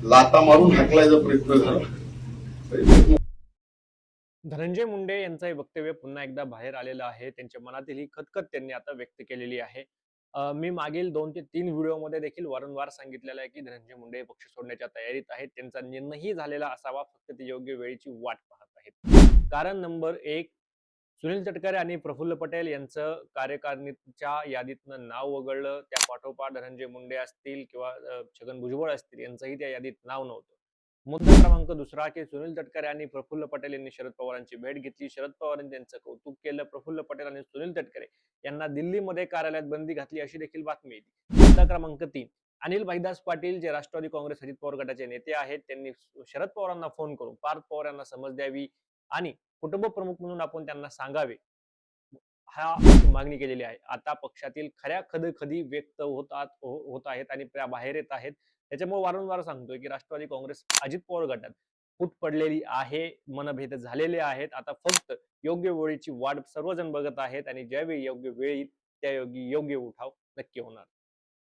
लाता मारून हाकलायचा प्रयत्न झाला. धनंजय मुंडे यांचं हे वक्तव्य पुन्हा एकदा बाहेर आलेलं आहे. त्यांच्या मनातील ही खदखद त्यांनी आता व्यक्त केलेली आहे. मी मागील 2 ते 3 व्हिडिओमध्ये देखील वारंवार सांगितलेलं आहे, की धनंजय मुंडे पक्ष सोडण्याच्या तयारीत आहेत. त्यांचा निर्णयही झालेला असावा, फक्त ते योग्य वेळेची वाट पाहत आहेत. कारण नंबर 1, सुनील तटकरे आणि प्रफुल्ल पटेल यांचं कार्यकारिणीच्या यादीतनं नाव वगळलं. त्या पाठोपाठ धनंजय मुंडे असतील किंवा छगन भुजबळ असतील यांचंही त्या यादीत नाव नव्हतं. मुद्दा क्रमांक दुसरा, की सुनील तटकरे आणि प्रफुल्ल पटेल यांनी शरद पवारांची भेट घेतली. शरद पवारांनी त्यांचं कौतुक केलं. प्रफुल्ल पटेल आणि सुनील तटकरे यांना दिल्लीमध्ये कार्यालयात बंदी घातली, अशी देखील बातमी येते. मुद्दा क्रमांक 3, अनिल भाईदास पाटील जे राष्ट्रवादी काँग्रेस अजित पवार गटाचे नेते आहेत, त्यांनी शरद पवारांना फोन करून पार्थ पवार यांना समज द्यावी आणि कुटुंब प्रमुख म्हणून आपण त्यांना सांगावे, हा मागणी केलेली आहे. आता पक्षातील खऱ्या खदी व्यक्त होत आहेत आणि त्या बाहेर येत आहेत. त्याच्यामुळे वारंवार सांगतोय, की राष्ट्रवादी काँग्रेस अजित पवार गटात फूट पडलेली आहे, मनभेद झालेले आहेत. आता फक्त योग्य वेळेची वाट सर्वजण बघत आहेत आणि ज्यावेळी योग्य वेळ येईल, त्यायोगी योग्य उठाव नक्की होणार.